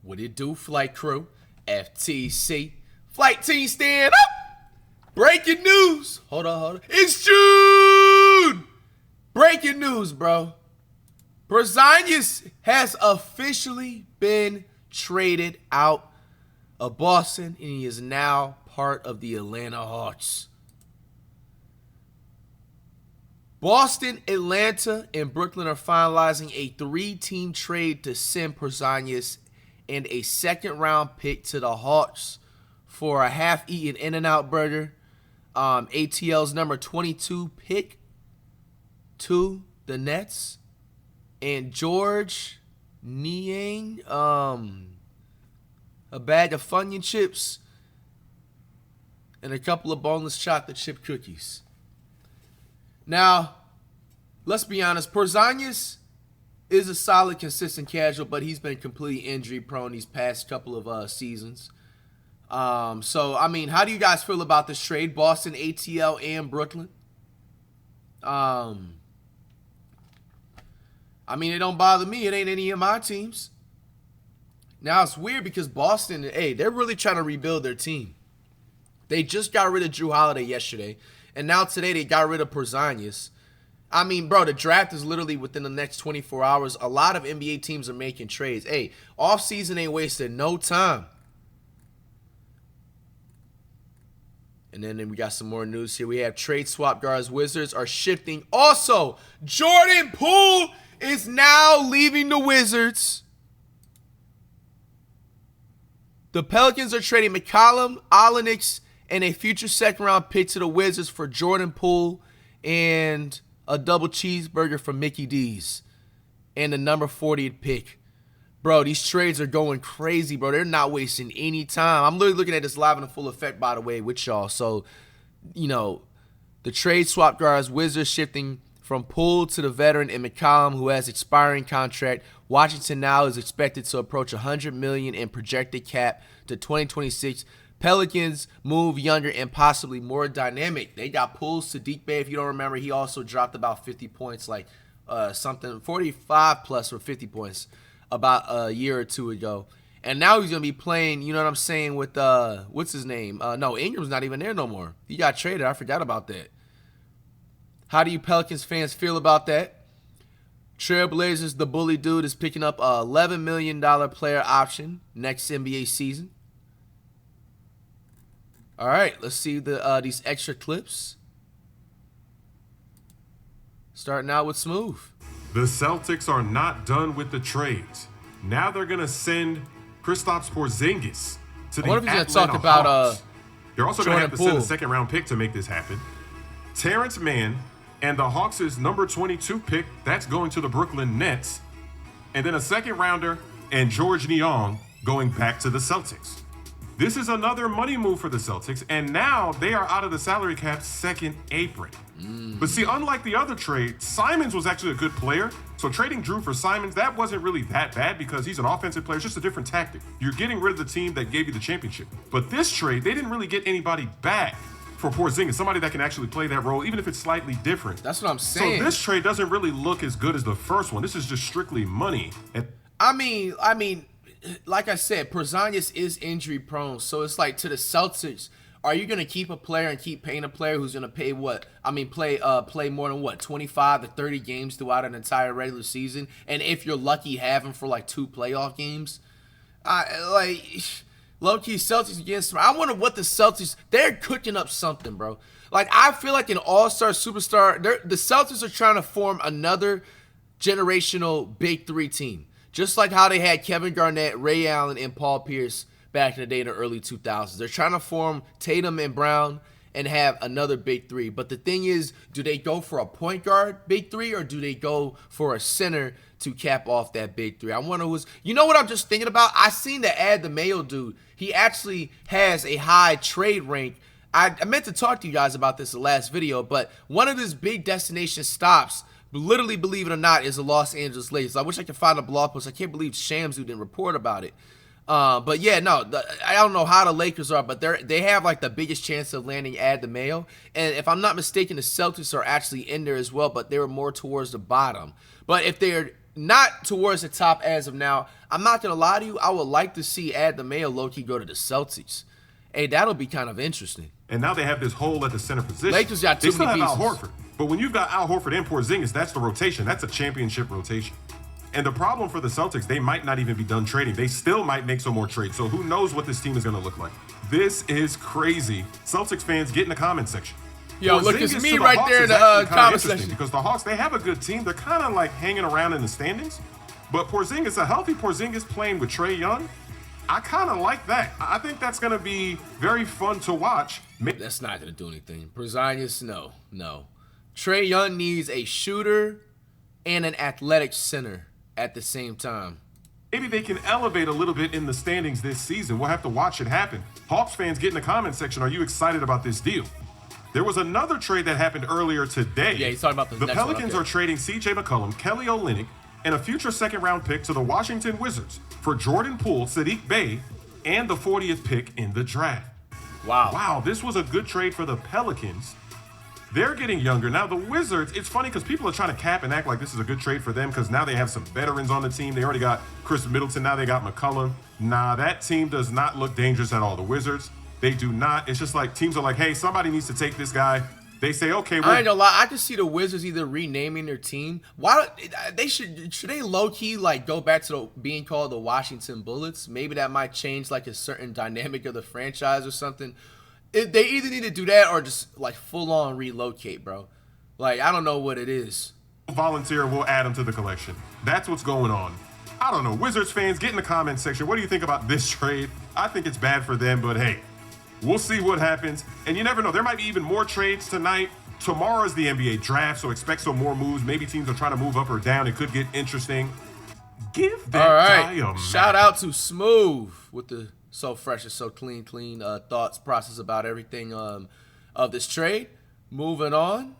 What it do, flight crew? FTC. Flight team stand up! Breaking news! Hold on. It's June! Breaking news, bro. Porzingis has officially been traded out of Boston, and he is now part of the Atlanta Hawks. Boston, Atlanta, and Brooklyn are finalizing a 3-team trade to send Porzingis and a second-round pick to the Hawks for a half-eaten In-N-Out burger, ATL's number 22 pick to the Nets, and George Niang, a bag of Funyun chips, and a couple of boneless chocolate chip cookies. Now, let's be honest, Porzingis is a solid, consistent casual, but he's been completely injury-prone these past couple of seasons. So, I mean, how do you guys feel about this trade? Boston, ATL, and Brooklyn? I mean, it don't bother me. It ain't any of my teams. Now, it's weird because Boston, hey, they're really trying to rebuild their team. They just got rid of Drew Holiday yesterday, and now today they got rid of Porzingis. I mean, bro, the draft is literally within the next 24 hours. A lot of NBA teams are making trades. Hey, offseason ain't wasted no time. And then we got some more news here. We have trade swap guards. Wizards are shifting. Also, Jordan Poole is now leaving the Wizards. The Pelicans are trading McCollum, Olenek, and a future second-round pick to the Wizards for Jordan Poole and a double cheeseburger from Mickey D's and the number 40 pick. Bro, these trades are going crazy, bro. They're not wasting any time. I'm literally looking at this live in full effect, by the way, with y'all. So, you know, the trade swap guards, Wizards shifting from Poole to the veteran and McCollum, who has expiring contract. Washington now is expected to approach $100 million in projected cap to 2026. Pelicans move younger and possibly more dynamic. They got Poole, Sadiq Bey. If you don't remember, he also dropped about 50 points, like 45 plus or 50 points about a year or two ago. And now he's going to be playing, you know what I'm saying, with, what's his name? No, Ingram's not even there no more. He got traded. I forgot about that. How do you Pelicans fans feel about that? Trailblazers, the bully dude, is picking up a $11 million player option next NBA season. All right, let's see these extra clips. Starting out with Smooth. The Celtics are not done with the trades. Now they're going to send Kristaps Porzingis to the Atlanta Hawks. Talk about they're also going to have to send a second-round pick to make this happen. Terrence Mann and the Hawks' number 22 pick, that's going to the Brooklyn Nets. And then a second-rounder and George Niang going back to the Celtics. This is another money move for the Celtics, and now they are out of the salary cap second apron. But see, unlike the other trade, Simons was actually a good player. So trading Drew for Simons, that wasn't really that bad because he's an offensive player. It's just a different tactic. You're getting rid of the team that gave you the championship. But this trade, they didn't really get anybody back for Porzingis, somebody that can actually play that role, even if it's slightly different. That's what I'm saying. So this trade doesn't really look as good as the first one. This is just strictly money. I mean, like I said, Porzingis is injury prone. So it's like, to the Celtics, are you going to keep a player and keep paying a player who's going to pay what? I mean, play more than what, 25 to 30 games throughout an entire regular season? And if you're lucky, have him for like 2 playoff games? Low-key Celtics against, I wonder what the Celtics, they're cooking up something, bro. Like, I feel like an all-star superstar, the Celtics are trying to form another generational big 3 team. Just like how they had Kevin Garnett, Ray Allen, and Paul Pierce back in the day in the early 2000s. They're trying to form Tatum and Brown and have another big 3. But the thing is, do they go for a point guard big 3 or do they go for a center to cap off that big 3? I wonder who's, you know what I'm just thinking about? I seen the Ad the Mayo dude. He actually has a high trade rank. I meant to talk to you guys about this in the last video, but one of his big destination stops, literally, believe it or not, is the Los Angeles Lakers. I wish I could find a blog post. I can't believe Shamsu didn't report about it. But yeah, no, I don't know how the Lakers are, but they have like the biggest chance of landing Ad the Mayo. And if I'm not mistaken, the Celtics are actually in there as well, but they were more towards the bottom. But if they're not towards the top as of now. I'm not going to lie to you. I would like to see Ad the Mayo low-key go to the Celtics. Hey, that'll be kind of interesting. And now they have this hole at the center position. Lakers got too many pieces. Al Horford. But when you've got Al Horford and Porzingis, that's the rotation. That's a championship rotation. And the problem for the Celtics, they might not even be done trading. They still might make some more trades. So who knows what this team is going to look like. This is crazy. Celtics fans, get in the comment section. Yo, look, it's me right there in the comment section. Because the Hawks, they have a good team. They're kind of like hanging around in the standings. But Porzingis, a healthy Porzingis playing with Trae Young, I kind of like that. I think that's going to be very fun to watch. That's not going to do anything. Porzingis, no. Trae Young needs a shooter and an athletic center at the same time. Maybe they can elevate a little bit in the standings this season. We'll have to watch it happen. Hawks fans, get in the comment section. Are you excited about this deal? There was another trade that happened earlier today. Yeah, he's talking about the Pelicans are trading C.J. McCollum, Kelly Olynyk, and a future second-round pick to the Washington Wizards for Jordan Poole, Saddiq Bey, and the 40th pick in the draft. Wow, this was a good trade for the Pelicans. They're getting younger. Now, the Wizards, it's funny because people are trying to cap and act like this is a good trade for them because now they have some veterans on the team. They already got Chris Middleton. Now they got McCollum. Nah, that team does not look dangerous at all. The Wizards, they do not. It's just like teams are like, hey, somebody needs to take this guy. They say, okay. I ain't gonna lie. I can see the Wizards either renaming their team. Why they should they low key like go back to being called the Washington Bullets? Maybe that might change like a certain dynamic of the franchise or something. They either need to do that or just like full on relocate, bro. Like I don't know what it is. Volunteer, we'll add them to the collection. That's what's going on. I don't know. Wizards fans, get in the comment section. What do you think about this trade? I think it's bad for them, but hey. We'll see what happens. And you never know. There might be even more trades tonight. Tomorrow is the NBA draft, so expect some more moves. Maybe teams are trying to move up or down. It could get interesting. Give that guy a match. Shout out to Smooth with the so fresh and so clean thoughts process about everything of this trade. Moving on.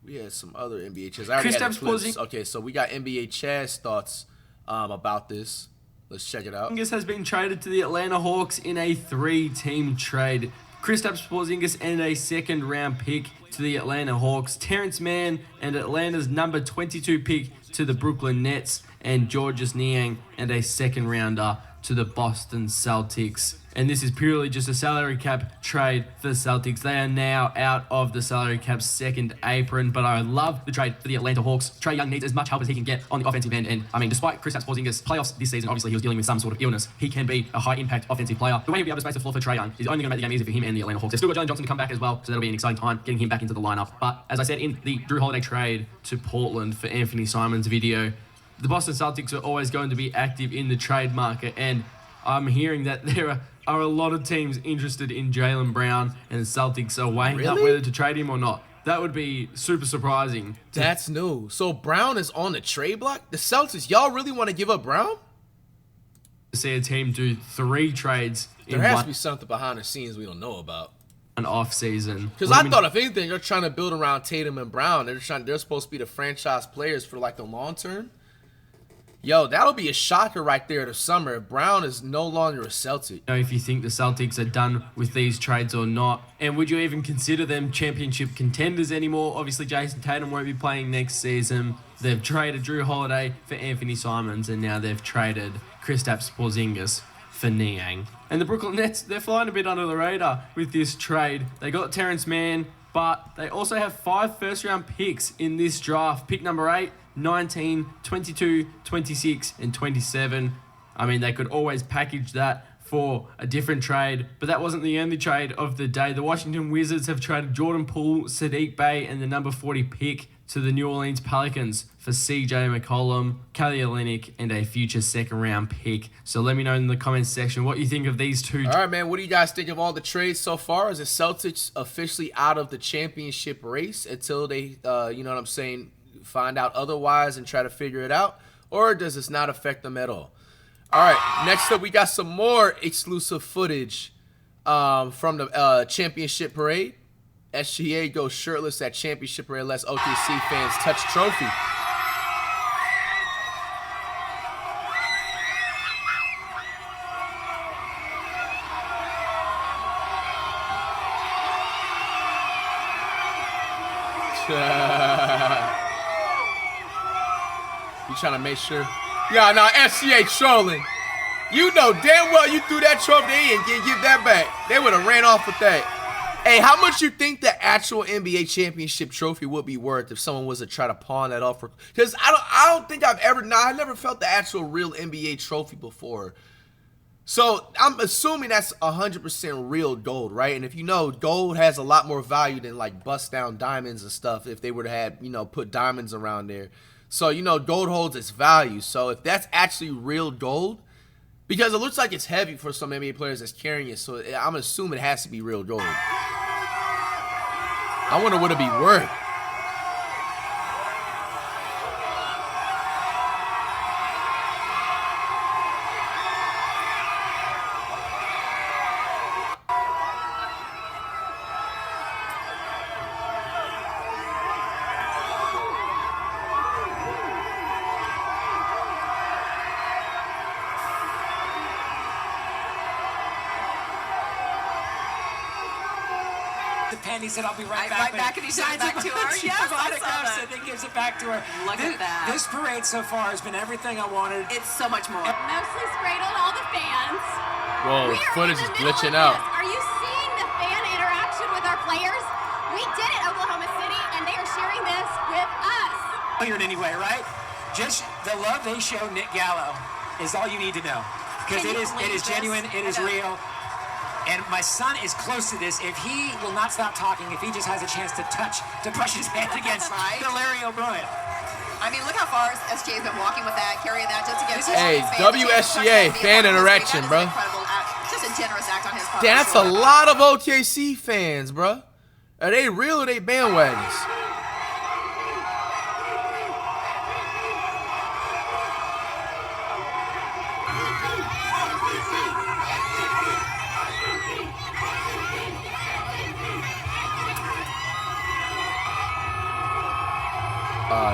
We had some other NBA chats. Kristaps. Okay, so we got NBA Chaz thoughts about this. Let's check it out. Porzingis has been traded to the Atlanta Hawks in a 3-team trade. Kristaps Porzingis and a second-round pick to the Atlanta Hawks. Terrence Mann and Atlanta's number 22 pick to the Brooklyn Nets. And Georges Niang and a second-rounder to the Boston Celtics. And this is purely just a salary cap trade for the Celtics. They are now out of the salary cap's second apron, but I love the trade for the Atlanta Hawks. Trae Young needs as much help as he can get on the offensive end. And I mean, despite Kristaps Porzingis' playoffs this season, obviously he was dealing with some sort of illness. He can be a high-impact offensive player. The way he'll be able to space the floor for Trae Young is only going to make the game easier for him and the Atlanta Hawks. They've still got Jalen Johnson to come back as well, so that'll be an exciting time getting him back into the lineup. But as I said in the Drew Holiday trade to Portland for Anthony Simons video, the Boston Celtics are always going to be active in the trade market, and I'm hearing that there are a lot of teams interested in Jaylen Brown, and the Celtics are weighing up whether to trade him or not. That would be super surprising. That's new. So Brown is on the trade block? The Celtics, y'all really want to give up Brown? To see a team do 3 trades there has to be something behind the scenes we don't know about. An off season. Because I thought if anything, they're trying to build around Tatum and Brown. They're supposed to be the franchise players for like the long term. Yo, that'll be a shocker right there this summer if Brown is no longer a Celtic. You know, if you think the Celtics are done with these trades or not, and would you even consider them championship contenders anymore? Obviously, Jason Tatum won't be playing next season. They've traded Drew Holiday for Anthony Simons, and now they've traded Kristaps Porzingis for Niang. And the Brooklyn Nets, they're flying a bit under the radar with this trade. They got Terrence Mann, but they also have 5 first-round picks in this draft. Pick number 8, 19, 22, 26, and 27. I mean, they could always package that for a different trade, but that wasn't the only trade of the day. The Washington Wizards have traded Jordan Poole, Saddiq Bey, and the number 40 pick to the New Orleans Pelicans for C.J. McCollum, Kelly Olynyk, and a future second-round pick. So let me know in the comments section what you think of these two. All right, man. What do you guys think of all the trades so far? Is the Celtics officially out of the championship race until they, you know what I'm saying, find out otherwise and try to figure it out? Or does this not affect them at all? All right, next up, we got some more exclusive footage from the championship parade. SGA goes shirtless at championship parade, lets OKC fans touch trophy. You trying to make sure. Yeah, no, SGA trolling. You know damn well you threw that trophy, they ain't give that back. They would have ran off with that. Hey, how much you think the actual NBA championship trophy would be worth if someone was to try to pawn that off for? Because I don't think I never felt the actual real NBA trophy before. So I'm assuming that's 100% real gold, right? And if you know, gold has a lot more value than like bust down diamonds and stuff. If they were to have, you know, put diamonds around there, so you know, gold holds its value. So if that's actually real gold. Because it looks like it's heavy for some NBA players that's carrying it, so I'm assuming it has to be real gold. I wonder what it'd be worth. He said, I'll be right back. And he signs it back to her. Yes, autographs and then gives it back to her. Look at that. This parade so far has been everything I wanted. It's so much more. Mostly sprayed on all the fans. Whoa, footage is glitching out. Are you seeing the fan interaction with our players? We did it, Oklahoma City, and they are sharing this with us. Here in any way, right? Just the love they show Nick Gallo is all you need to know. Because it is genuine, it is real. And my son is close to this. If he will not stop talking, if he just has a chance to push his hand against Larry O'Brien. I mean, look how far SGA's been walking with that, carrying that just to get. Hey, WSGA fan interaction, bro. Just a generous act on his part. Damn, that's a lot of OKC fans, bro. Are they real or they bandwagons?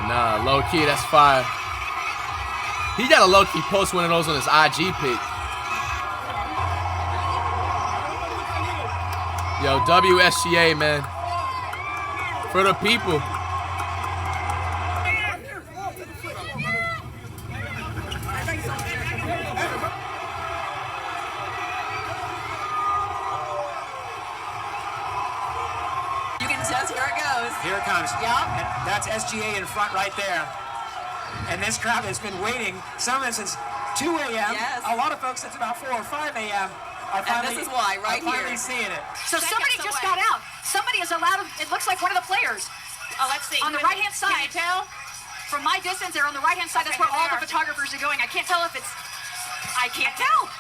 Nah, low key, that's fire. He got a low key post one of those on his IG pic. Yo, WSGA, man. For the people. Here it comes. Yeah. And that's SGA in front right there. And this crowd has been waiting, some of them since 2 a.m. Yes. A lot of folks since about 4 or 5 a.m. And this is why, right here. Finally seeing it. So somebody just got out. Somebody is allowed, it looks like one of the players. Let's see. On the right-hand side. Can you tell? From my distance, they're on the right-hand side. That's where all the photographers are going. I can't tell if it's, I can't tell.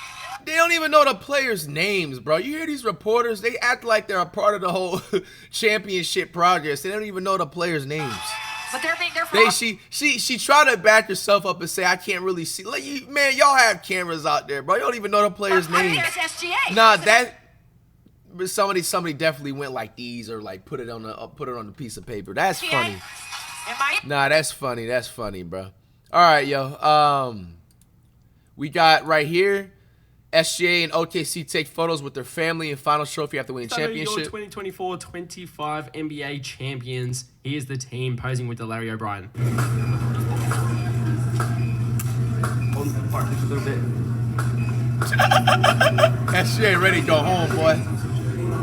They don't even know the players' names, bro. You hear these reporters? They act like they're a part of the whole championship progress. They don't even know the players' names. But they're from. She tried to back herself up and say, I can't really see. Like, man, y'all have cameras out there, bro. You don't even know the players' names. There's SGA. Nah, somebody definitely went like these or like put it on the piece of paper. That's funny. Nah, that's funny. That's funny, bro. All right, yo. We got right here. SGA and OKC take photos with their family and finals trophy after winning championship. 2024-25 NBA champions. Here's the team posing with the Larry O'Brien. Hold the part just a little bit. SGA ready to go home, boy.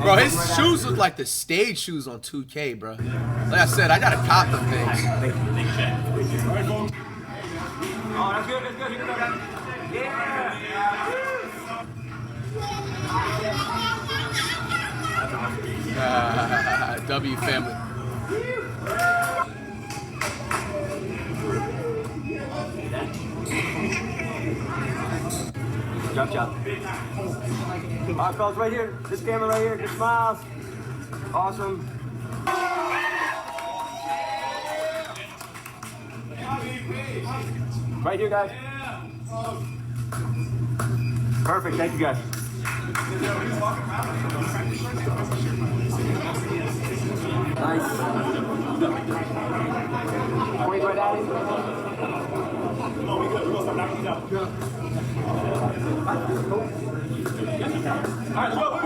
Bro, his shoes look like the stage shoes on 2K, bro. Like I said, I gotta cop them things. Oh, that's good. That's good. Here we go, guys. Yeah. W family. Jump shot. All right, fellas, right here. This camera right here. Good smiles. Awesome. Right here, guys. Perfect. Thank you, guys. Nice. Point right at him.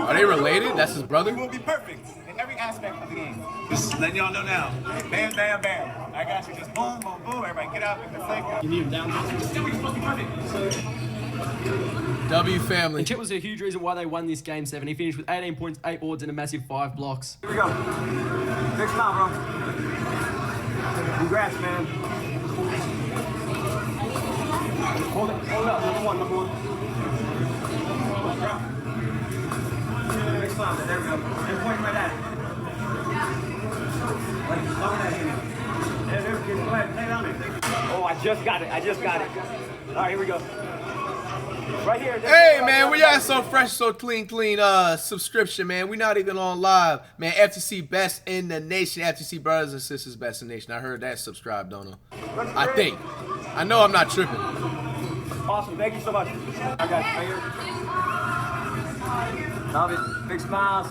Are they related? That's his brother? Will be perfect. every aspect of the game. Just letting y'all know now. Bam, bam, bam. I got you. Just boom, boom, boom. Everybody get out, make the flick. You need him down. W family. And Chet was a huge reason why they won this game 7. He finished with 18 points, 8 boards, and a massive 5 blocks. Here we go. Big smile, bro. Congrats, man. Hold it up. Number one. Big smile. There we go. And point right at it. Like, look at that hand. There, go ahead. Play it on me. Oh, I just got it. All right, here we go. Right here. Hey, man, we got so fresh, so clean subscription, man. We're not even on live. Man, FTC best in the nation. FTC brothers and sisters best in the nation. I heard that. Subscribe, don't know. I think. I know I'm not tripping. Awesome. Thank you so much. I got you right here. Love it. Big smiles.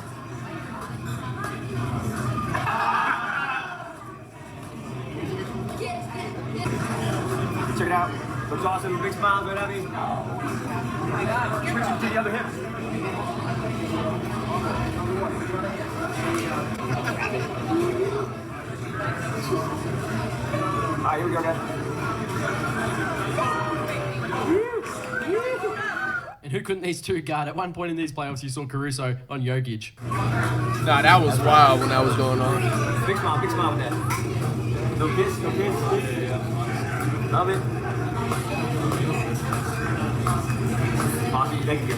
Check it out. Looks awesome. Big smiles, right at me. Switch it to the other hip. All right, here we go, guys. And who couldn't these two guard? At one point in these playoffs, you saw Caruso on Jokic. Nah, that was wild when that was going on. Big smile with that. No kiss. Love it. Awesome, thank you.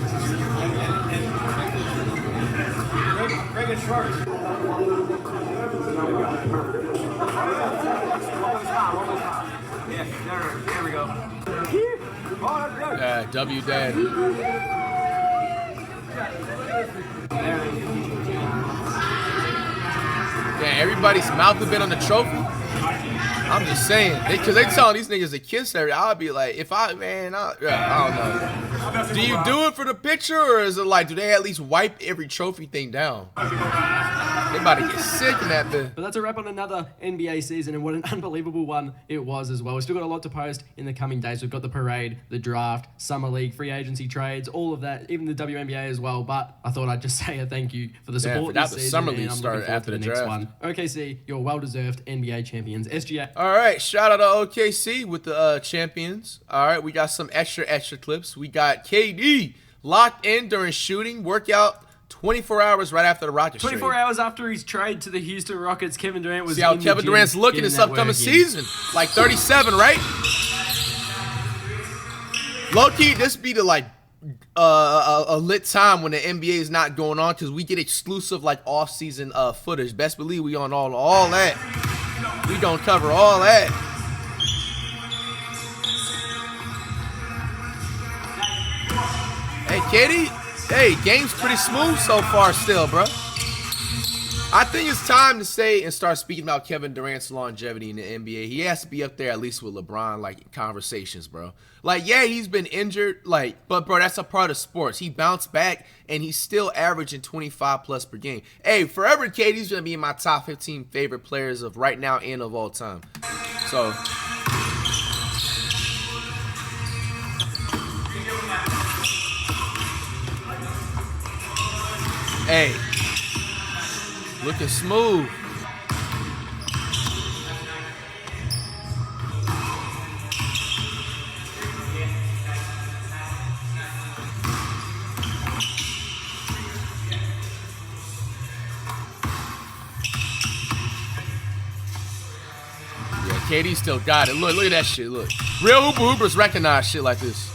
Bring it short. One more smile. Yeah, there we go. Yeah, W dad. Yeah, everybody's mouth has been on the trophy. I'm just saying, because they telling these niggas to kiss her. I'll be like, I don't know. Do you do it for the picture, or is it like, do they at least wipe every trophy thing down? They about to get sick in that bit. But that's a wrap on another NBA season, and what an unbelievable one it was as well. We've still got a lot to post in the coming days. We've got the parade, the draft, summer league, free agency trades, all of that, even the WNBA as well. But I thought I'd just say a thank you for the support this season. The summer league started after the draft. One. OKC, you're well-deserved NBA champions. SGA. All right, shout out to OKC with the champions. All right, we got some extra clips. We got KD locked in during shooting workout 24 hours right after the Rockets 24 trade. hours after his trade to the Houston Rockets, Kevin Durant was See how Kevin Durant's looking this upcoming season. Like 37, right? Low-key, this be the a lit time when the NBA is not going on, because we get exclusive off-season footage. Best believe we on all that. We gonna cover all that. Hey, Katie. Hey, game's pretty smooth so far still, bro. I think it's time to say and start speaking about Kevin Durant's longevity in the NBA. He has to be up there at least with LeBron, in conversations, bro. Yeah, he's been injured, but, bro, that's a part of sports. He bounced back, and he's still averaging 25+ per game. Hey, forever, KD's going to be in my top 15 favorite players of right now and of all time. So... Hey, looking smooth. Yeah, KD still got it. Look at that shit. Look, real hoopers recognize shit like this.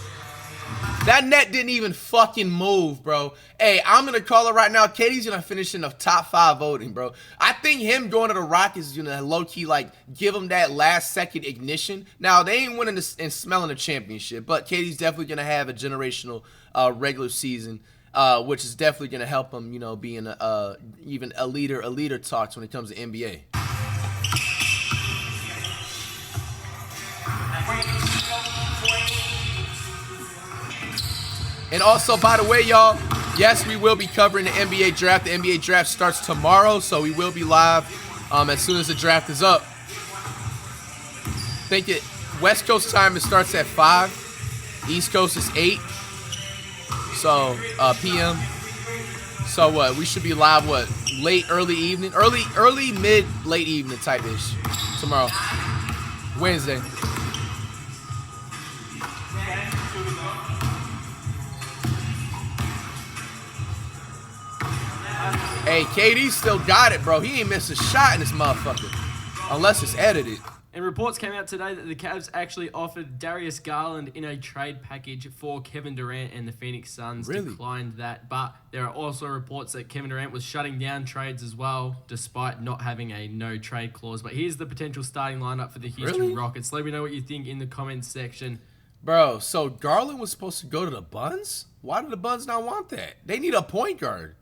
That net didn't even fucking move, bro. Hey, I'm going to call it right now. KD's going to finish in the top 5 voting, bro. I think him going to the Rockets is going to low-key, give him that last-second ignition. Now, they ain't winning and smelling the championship, but KD's definitely going to have a generational regular season, which is definitely going to help him, being even a leader talks when it comes to NBA. And also, by the way, y'all, yes, we will be covering the NBA draft. The NBA draft starts tomorrow, so we will be live as soon as the draft is up. I think West Coast time, it starts at 5. East Coast is 8. So, p.m. So what? We should be live what? Late, early evening? Early, mid, late evening type-ish. Tomorrow. Wednesday. Hey, KD still got it, bro. He ain't missed a shot in this motherfucker. Unless it's edited. And reports came out today that the Cavs actually offered Darius Garland in a trade package for Kevin Durant, and the Phoenix Suns declined that. But there are also reports that Kevin Durant was shutting down trades as well, despite not having a no-trade clause. But here's the potential starting lineup for the Houston Rockets. Let me know what you think in the comments section. Bro, so Garland was supposed to go to the Buns? Why do the Buns not want that? They need a point guard.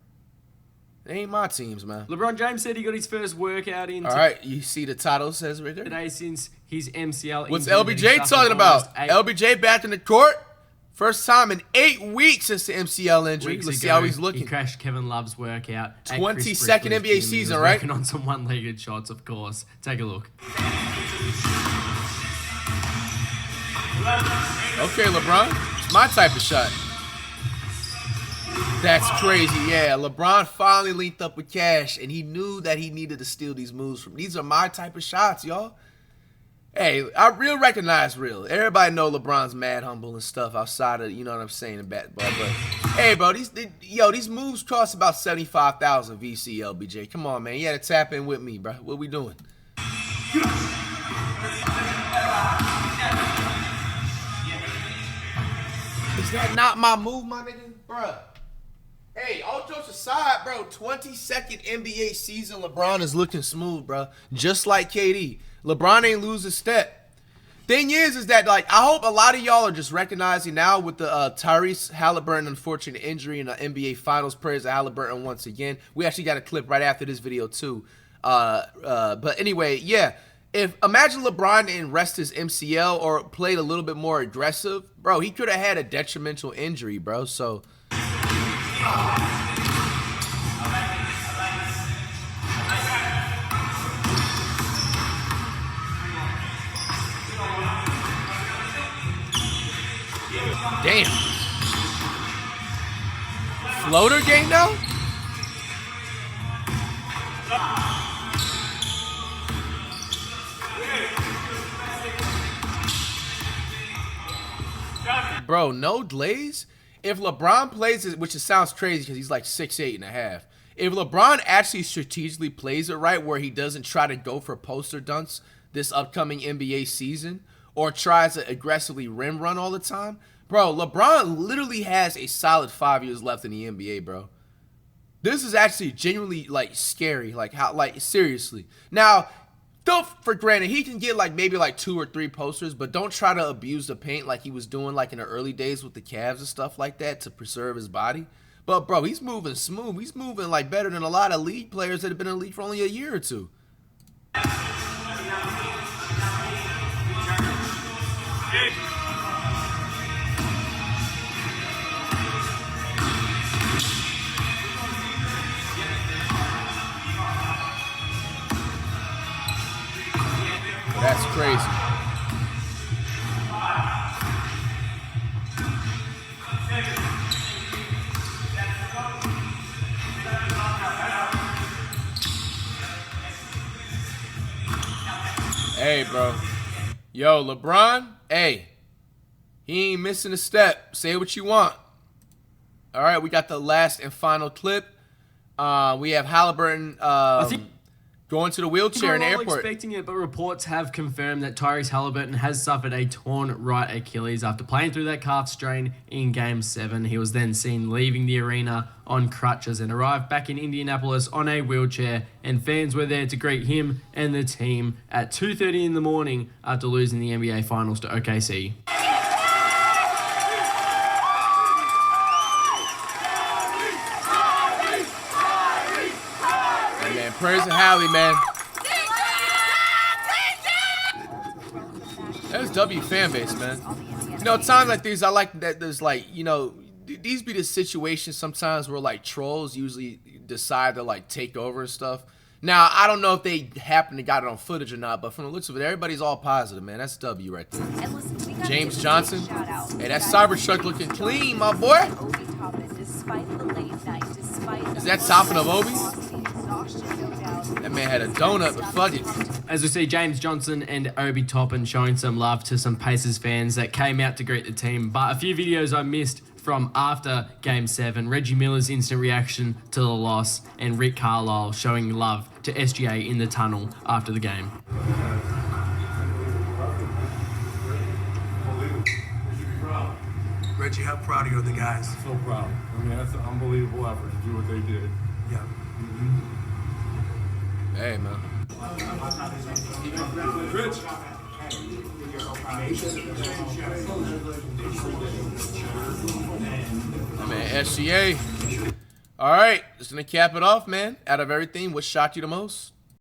They ain't my teams, man. LeBron James said he got his first workout in. All right, you see the title says right there? Today since his MCL. What's LBJ talking about? LBJ back in the court. First time in 8 weeks since the MCL injury. Let's see how he's looking. He crashed Kevin Love's workout. 22nd NBA season, right? Working on some one-legged shots, of course. Take a look. Okay, LeBron. It's my type of shot. That's crazy. Yeah, LeBron finally linked up with Cash, and he knew that he needed to steal these moves from. These are my type of shots, y'all. Hey, I real recognize real. Everybody know LeBron's mad humble and stuff outside of, you know what I'm saying, in basketball. But hey, bro, these moves cost about 75,000 VC LBJ. Come on, man. You had to tap in with me, bro. What we doing? Is that not my move, my nigga? Bruh. Hey, all jokes aside, bro, 22nd NBA season, LeBron is looking smooth, bro. Just like KD. LeBron ain't lose a step. Thing is that, like, I hope a lot of y'all are just recognizing now with the Tyrese Halliburton unfortunate injury in the NBA Finals. Prayers to Halliburton once again. We actually got a clip right after this video, too. But anyway, yeah. Imagine LeBron didn't rest his MCL or played a little bit more aggressive. Bro, he could have had a detrimental injury, bro. So... Damn. Floater game now? Bro, no delays? If LeBron plays it, which it sounds crazy because he's like 6'8.5". If LeBron actually strategically plays it right where he doesn't try to go for poster dunks this upcoming NBA season or tries to aggressively rim run all the time, bro, LeBron literally has a solid 5 years left in the NBA, bro. This is actually genuinely, like, scary. Like, how, like, seriously. Now, don't for granted, he can get, like, maybe, like, 2 or 3 posters, but don't try to abuse the paint like he was doing, like, in the early days with the Cavs and stuff like that to preserve his body. But, bro, he's moving smooth. He's moving, like, better than a lot of league players that have been in the league for only a year or two. That's crazy. Hey, bro. Yo, LeBron, hey. He ain't missing a step. Say what you want. All right, we got the last and final clip. We have Halliburton going to the wheelchair in the airport. Expecting it, but reports have confirmed that Tyrese Halliburton has suffered a torn right Achilles after playing through that calf strain in Game 7. He was then seen leaving the arena on crutches and arrived back in Indianapolis on a wheelchair, and fans were there to greet him and the team at 2:30 in the morning after losing the NBA Finals to OKC. Prayers to Hallie, man. That's W fan base, man. You know, times like these, I like that there's like, you know, these be the situations sometimes where like trolls usually decide to like take over and stuff. Now, I don't know if they happen to got it on footage or not, but from the looks of it, everybody's all positive, man. That's W right there. James Johnson. Hey, that Cybertruck looking clean, my boy. Is that topping of Obi? That man had a donut, but fuck it. As we see James Johnson and Obi Toppin showing some love to some Pacers fans that came out to greet the team. But a few videos I missed from after Game 7. Reggie Miller's instant reaction to the loss, and Rick Carlisle showing love to SGA in the tunnel after the game. Reggie, how proud are you of the guys? So proud. I mean, that's an unbelievable effort to do what they did. Yeah. Hey, man. Rich. Man, SGA. All right, just gonna cap it off, man. Out of everything, what shocked you the most?